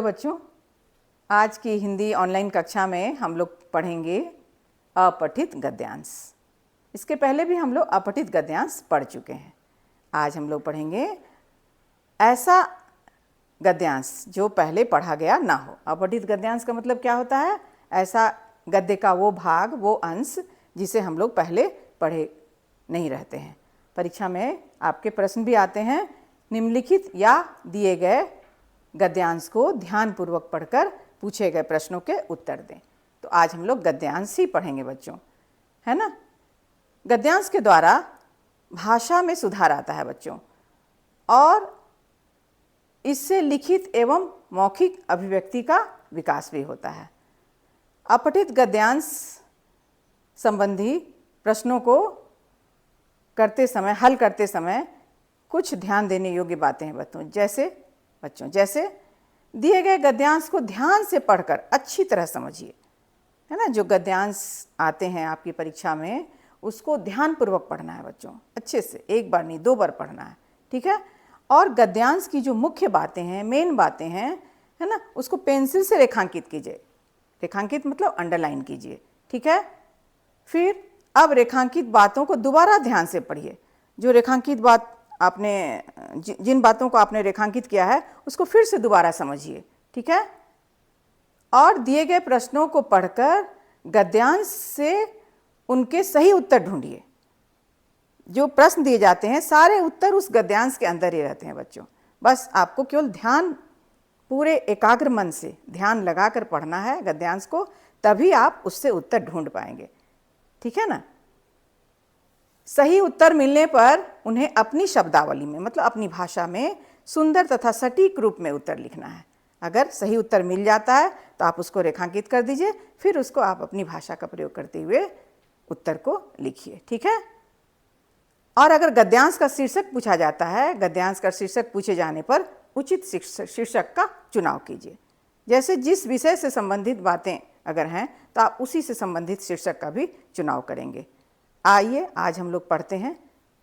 बच्चों, आज की हिंदी ऑनलाइन कक्षा में हम लोग पढ़ेंगे अपठित गद्यांश। इसके पहले भी हम लोग अपठित गद्यांश पढ़ चुके हैं। आज हम लोग पढ़ेंगे ऐसा गद्यांश जो पहले पढ़ा गया ना हो। अपठित गद्यांश का मतलब क्या होता है? ऐसा गद्य का वो भाग, वो अंश जिसे हम लोग पहले पढ़े नहीं रहते हैं। परीक्षा में आपके प्रश्न भी आते हैं, निम्नलिखित या दिए गए गद्यांश को ध्यानपूर्वक पढ़कर पूछे गए प्रश्नों के उत्तर दें। तो आज हम लोग गद्यांश ही पढ़ेंगे बच्चों, है ना। गद्यांश के द्वारा भाषा में सुधार आता है बच्चों, और इससे लिखित एवं मौखिक अभिव्यक्ति का विकास भी होता है। अपठित गद्यांश संबंधी प्रश्नों को हल करते समय कुछ ध्यान देने योग्य बातें हैं बच्चों। जैसे दिए गए गद्यांश को ध्यान से पढ़कर अच्छी तरह समझिए, है ना। जो गद्यांश आते हैं आपकी परीक्षा में, उसको ध्यानपूर्वक पढ़ना है बच्चों, अच्छे से, एक बार नहीं 2 बार पढ़ना है, ठीक है। और गद्यांश की जो मुख्य बातें हैं, मेन बातें हैं, है ना, उसको पेंसिल से रेखांकित कीजिए। रेखांकित मतलब अंडरलाइन कीजिए, ठीक है। फिर अब रेखांकित बातों को दोबारा ध्यान से पढ़िए। जो रेखांकित बात आपने जिन बातों को आपने रेखांकित किया है उसको फिर से दोबारा समझिए, ठीक है। और दिए गए प्रश्नों को पढ़कर गद्यांश से उनके सही उत्तर ढूंढिए। जो प्रश्न दिए जाते हैं सारे उत्तर उस गद्यांश के अंदर ही रहते हैं बच्चों। बस आपको केवल पूरे एकाग्र मन से ध्यान लगाकर पढ़ना है गद्यांश को, तभी आप उससे उत्तर ढूंढ पाएंगे, ठीक है ना। सही उत्तर मिलने पर उन्हें अपनी शब्दावली में, मतलब अपनी भाषा में सुंदर तथा सटीक रूप में उत्तर लिखना है। अगर सही उत्तर मिल जाता है तो आप उसको रेखांकित कर दीजिए, फिर उसको आप अपनी भाषा का प्रयोग करते हुए उत्तर को लिखिए, ठीक है। और अगर गद्यांश का शीर्षक पूछा जाता है, गद्यांश का शीर्षक पूछे जाने पर उचित शीर्षक का चुनाव कीजिए। जैसे जिस विषय से संबंधित बातें अगर हैं तो आप उसी से संबंधित शीर्षक का भी चुनाव करेंगे। आइए आज हम लोग पढ़ते हैं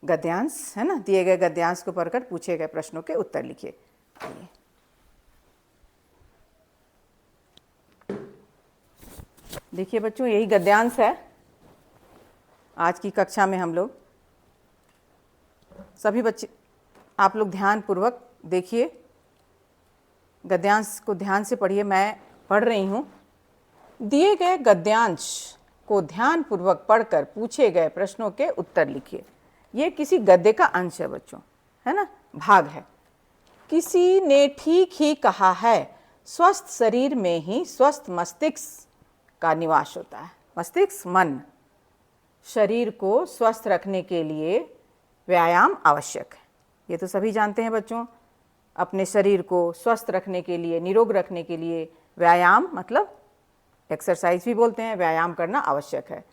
गद्यांश, है ना। दिए गए गद्यांश को पढ़कर पूछे गए प्रश्नों के उत्तर लिखिए। आइए, देखिए बच्चों, यही गद्यांश है। आज की कक्षा में हम लोग सभी बच्चे, आप लोग ध्यानपूर्वक देखिए, गद्यांश को ध्यान से पढ़िए। मैं पढ़ रही हूँ। दिए गए गद्यांश को ध्यानपूर्वक पढ़कर पूछे गए प्रश्नों के उत्तर लिखिए। ये किसी गद्य का अंश है बच्चों, है ना, भाग है। किसी ने ठीक ही कहा है, स्वस्थ शरीर में ही स्वस्थ मस्तिष्क का निवास होता है। मस्तिष्क, मन। शरीर को स्वस्थ रखने के लिए व्यायाम आवश्यक है, ये तो सभी जानते हैं बच्चों। अपने शरीर को स्वस्थ रखने के लिए, निरोग रखने के लिए व्यायाम, मतलब एक्सरसाइज भी बोलते हैं, व्यायाम करना आवश्यक है।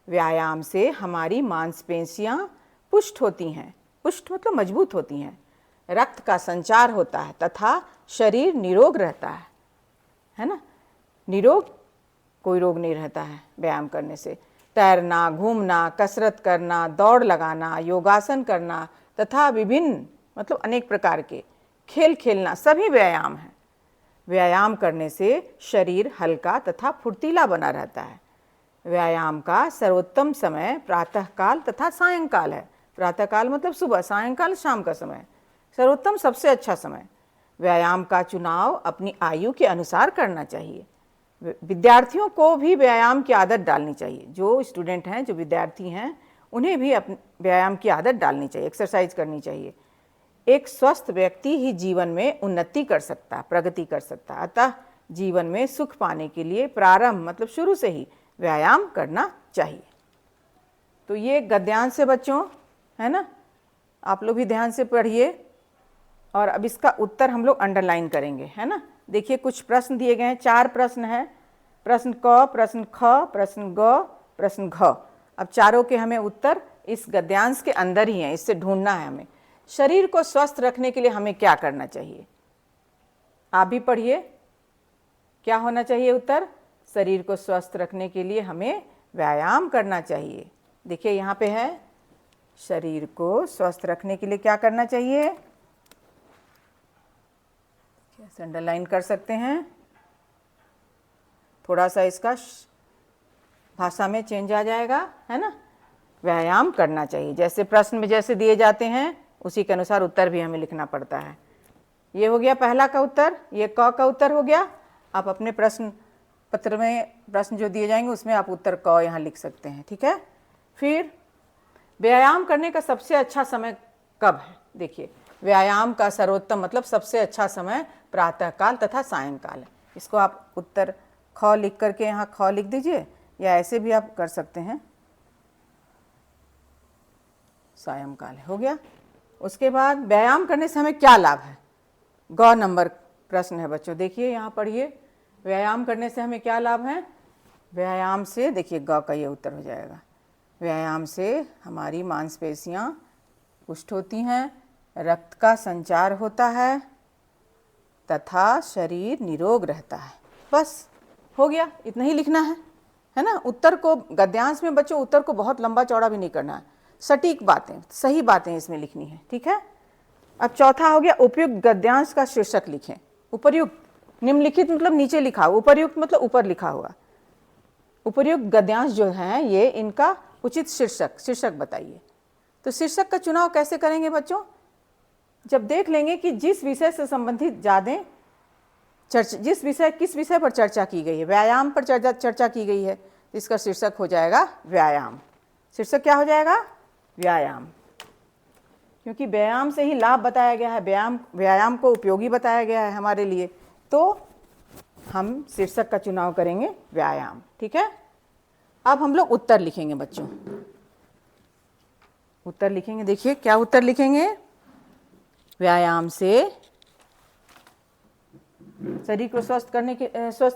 व्यायाम से हमारी मांसपेशियां पुष्ट होती हैं, पुष्ट मतलब मजबूत होती हैं, रक्त का संचार होता है तथा शरीर निरोग रहता है ना। निरोग कोई रोग नहीं रहता है व्यायाम करने से। तैरना, घूमना, कसरत करना, दौड़ लगाना, योगासन करना तथा विभिन्न मतलब अनेक प्रकार के खेल खेलना सभी व्यायाम हैं। व्यायाम करने से शरीर हल्का तथा फुर्तीला बना रहता है। व्यायाम का सर्वोत्तम समय प्रातःकाल तथा सायंकाल है। प्रातःकाल मतलब सुबह, सायंकाल शाम का समय। सर्वोत्तम सबसे अच्छा समय। व्यायाम का चुनाव अपनी आयु के अनुसार करना चाहिए। विद्यार्थियों को भी व्यायाम की आदत डालनी चाहिए। जो स्टूडेंट हैं, जो विद्यार्थी हैं, उन्हें भी अपने व्यायाम की आदत डालनी चाहिए, एक्सरसाइज करनी चाहिए। एक स्वस्थ व्यक्ति ही जीवन में उन्नति कर सकता है, प्रगति कर सकता है। अतः जीवन में सुख पाने के लिए प्रारंभ मतलब शुरू से ही व्यायाम करना चाहिए। तो ये गद्यांश है बच्चों, है ना। आप लोग भी ध्यान से पढ़िए। और अब इसका उत्तर हम लोग अंडरलाइन करेंगे, है ना। देखिए, कुछ प्रश्न दिए गए हैं, 4 प्रश्न हैं। प्रश्न क, प्रश्न ख, प्रश्न ग, प्रश्न घ। अब चारों के हमें उत्तर इस गद्यांश के अंदर ही हैं, इससे ढूंढना है हमें। शरीर को स्वस्थ रखने के लिए हमें क्या करना चाहिए? आप भी पढ़िए, क्या होना चाहिए उत्तर? शरीर को स्वस्थ रखने के लिए हमें व्यायाम करना चाहिए। देखिए यहाँ पे है, शरीर को स्वस्थ रखने के लिए क्या करना चाहिए? इसे अंडरलाइन कर सकते हैं। थोड़ा सा इसका भाषा में चेंज आ जाएगा, है ना। व्यायाम करना चाहिए, जैसे प्रश्न में जैसे दिए जाते हैं उसी के अनुसार उत्तर भी हमें लिखना पड़ता है। ये हो गया पहला का उत्तर, ये क का उत्तर हो गया। आप अपने प्रश्न पत्र में प्रश्न जो दिए जाएंगे उसमें आप उत्तर क यहाँ लिख सकते हैं, ठीक है। फिर व्यायाम करने का सबसे अच्छा समय कब है? देखिए, व्यायाम का सर्वोत्तम मतलब सबसे अच्छा समय प्रातःकाल तथा सायंकाल है। इसको आप उत्तर ख लिख करके यहाँ ख लिख दीजिए, या ऐसे भी आप कर सकते हैं, सायंकाल हो गया। उसके बाद व्यायाम करने से हमें क्या लाभ है? ग नंबर प्रश्न है बच्चों, देखिए यहाँ पढ़िए, व्यायाम करने से हमें क्या लाभ है? व्यायाम से, देखिए ग का ये उत्तर हो जाएगा, व्यायाम से हमारी मांसपेशियाँ पुष्ट होती हैं, रक्त का संचार होता है तथा शरीर निरोग रहता है। बस हो गया, इतना ही लिखना है ना। उत्तर को गद्यांश में बच्चों उत्तर को बहुत लंबा चौड़ा भी नहीं करना है, सटीक बातें, सही बातें इसमें लिखनी है, ठीक है। अब चौथा हो गया, उपयुक्त गद्यांश का शीर्षक लिखें। उपर्युक्त, निम्नलिखित मतलब नीचे लिखा हुआ, उपर्युक्त मतलब ऊपर लिखा हुआ। उपर्युक्त गद्यांश जो हैं ये इनका उचित शीर्षक बताइए। तो शीर्षक का चुनाव कैसे करेंगे बच्चों? जब देख लेंगे कि जिस विषय से संबंधित ज़्यादा किस विषय पर चर्चा की गई है, व्यायाम पर चर्चा की गई है, इसका शीर्षक हो जाएगा व्यायाम। शीर्षक क्या हो जाएगा? व्यायाम, क्योंकि व्यायाम से ही लाभ बताया गया है, व्यायाम को उपयोगी बताया गया है हमारे लिए, तो हम शीर्षक का चुनाव करेंगे व्यायाम, ठीक है। अब हम लोग उत्तर लिखेंगे बच्चों, उत्तर लिखेंगे। देखिए क्या उत्तर लिखेंगे? व्यायाम से शरीर को स्वस्थ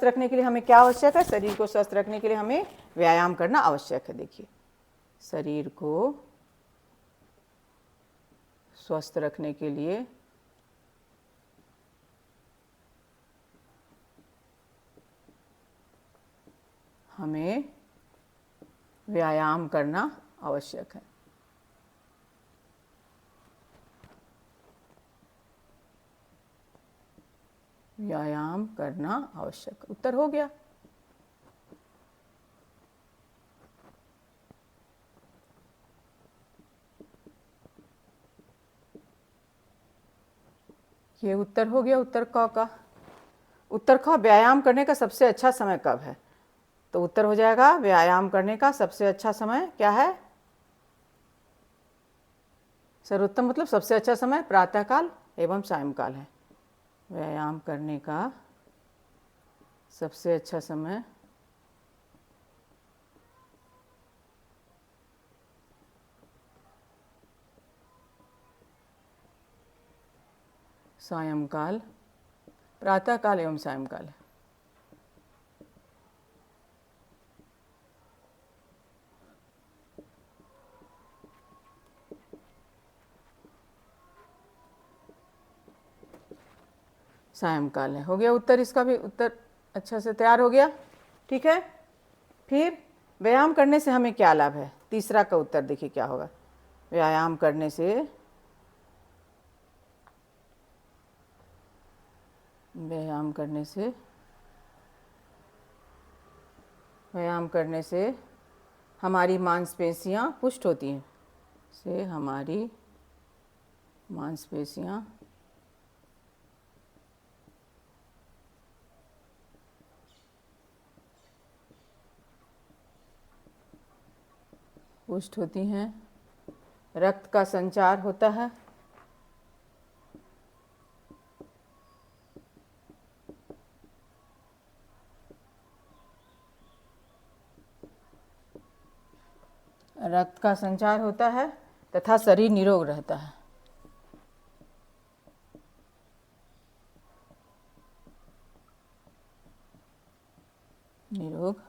रखने के लिए हमें क्या आवश्यक है? शरीर को स्वस्थ रखने के लिए हमें व्यायाम करना आवश्यक है। देखिए, शरीर को स्वस्थ रखने के लिए हमें व्यायाम करना आवश्यक है। व्यायाम करना आवश्यक, उत्तर हो गया। ये उत्तर हो गया उत्तर क का। उत्तर ख, व्यायाम करने का सबसे अच्छा समय कब है? तो उत्तर हो जाएगा, व्यायाम करने का सबसे अच्छा समय क्या है? सर्वोत्तम मतलब सबसे अच्छा समय प्रातःकाल एवं सायंकाल है। व्यायाम करने का सबसे अच्छा समय सायंकाल, प्रातःकाल एवं सायंकाल है। सायंकाल है, हो गया उत्तर। इसका भी उत्तर अच्छा से तैयार हो गया, ठीक है। फिर व्यायाम करने से हमें क्या लाभ है? तीसरा का उत्तर देखिए क्या होगा। व्यायाम करने से हमारी मांसपेशियां पुष्ट होती हैं, से हमारी मांसपेशियां पुष्ट होती हैं, रक्त का संचार होता है, रक्त का संचार होता है तथा शरीर निरोग रहता है। निरोग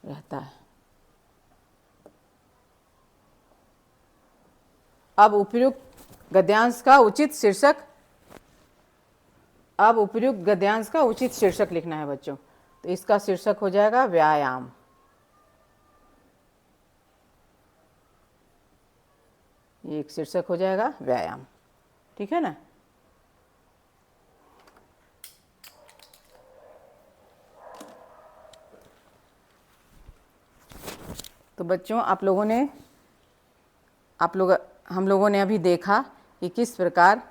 रहता है। अब उपयुक्त गद्यांश का उचित शीर्षक लिखना है बच्चों। तो इसका शीर्षक हो जाएगा व्यायाम। ये एक शीर्षक हो जाएगा व्यायाम, ठीक है ना। तो बच्चों हम लोगों ने अभी देखा कि किस प्रकार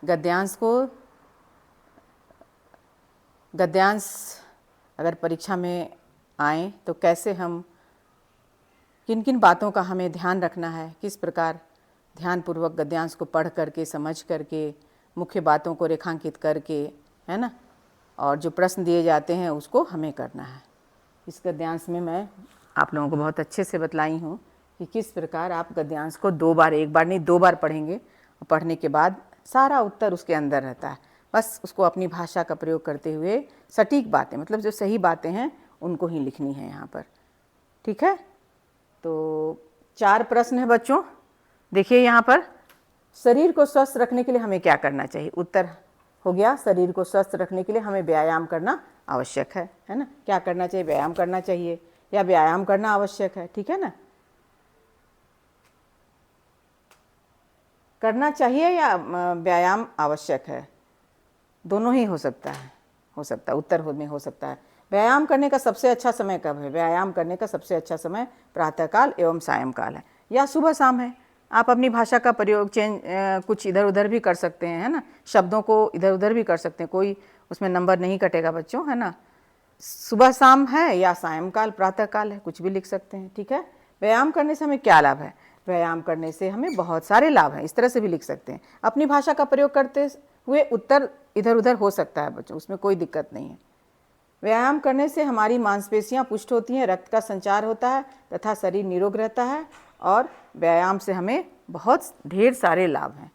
गद्यांश अगर परीक्षा में आए तो कैसे हम किन किन बातों का हमें ध्यान रखना है, किस प्रकार ध्यानपूर्वक गद्यांश को पढ़ करके, समझ करके, मुख्य बातों को रेखांकित करके, है ना, और जो प्रश्न दिए जाते हैं उसको हमें करना है। इस गद्यांश में मैं आप लोगों को बहुत अच्छे से बतलाई हूँ कि किस प्रकार आप गद्यांश को 2 बार, 1 बार नहीं 2 बार पढ़ेंगे, और पढ़ने के बाद सारा उत्तर उसके अंदर रहता है। बस उसको अपनी भाषा का प्रयोग करते हुए सटीक बातें, मतलब जो सही बातें हैं उनको ही लिखनी है यहाँ पर। ठीक है, तो 4 प्रश्न है बच्चों। देखिए यहाँ पर, शरीर को स्वस्थ रखने के लिए हमें क्या करना चाहिए? उत्तर हो गया, शरीर को स्वस्थ रखने के लिए हमें व्यायाम करना आवश्यक है ना। क्या करना चाहिए? व्यायाम करना चाहिए या व्यायाम करना आवश्यक है, ठीक है ना। करना चाहिए या व्यायाम आवश्यक है, दोनों ही हो सकता है, उत्तर में हो सकता है। व्यायाम करने का सबसे अच्छा समय कब है? व्यायाम करने का सबसे अच्छा समय प्रातःकाल एवं सायंकाल है या सुबह शाम है। आप अपनी भाषा का प्रयोग कुछ इधर उधर भी कर सकते हैं, है ना, शब्दों को इधर उधर भी कर सकते हैं, कोई उसमें नंबर नहीं कटेगा बच्चों, है ना। सुबह शाम है या सायंकाल प्रातःकाल है, कुछ भी लिख सकते हैं, ठीक है। व्यायाम करने से हमें क्या लाभ है? व्यायाम करने से हमें बहुत सारे लाभ हैं, इस तरह से भी लिख सकते हैं। अपनी भाषा का प्रयोग करते हुए उत्तर इधर उधर हो सकता है बच्चों, उसमें कोई दिक्कत नहीं है। व्यायाम करने से हमारी मांसपेशियां पुष्ट होती हैं, रक्त का संचार होता है तथा शरीर निरोग रहता है, और व्यायाम से हमें बहुत ढेर सारे लाभ हैं,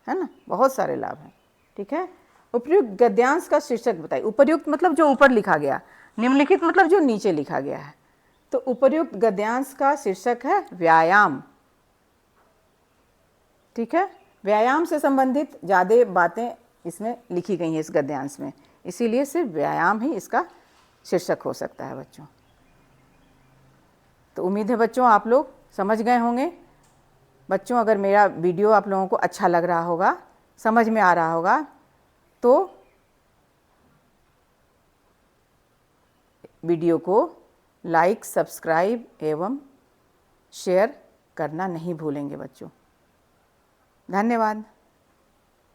है ना, बहुत सारे लाभ हैं, ठीक है। उपयुक्त गद्यांश का शीर्षक बताइए। उपयुक्त मतलब जो ऊपर लिखा गया, निम्नलिखित मतलब जो नीचे लिखा गया है। तो उपयुक्त गद्यांश का शीर्षक है व्यायाम, ठीक है। व्यायाम से संबंधित ज़्यादा बातें इसमें लिखी गई हैं इस गद्यांश में, इसीलिए सिर्फ व्यायाम ही इसका शीर्षक हो सकता है बच्चों। तो उम्मीद है बच्चों आप लोग समझ गए होंगे। बच्चों अगर मेरा वीडियो आप लोगों को अच्छा लग रहा होगा, समझ में आ रहा होगा, तो वीडियो को लाइक, सब्सक्राइब एवं शेयर करना नहीं भूलेंगे बच्चों। धन्यवाद।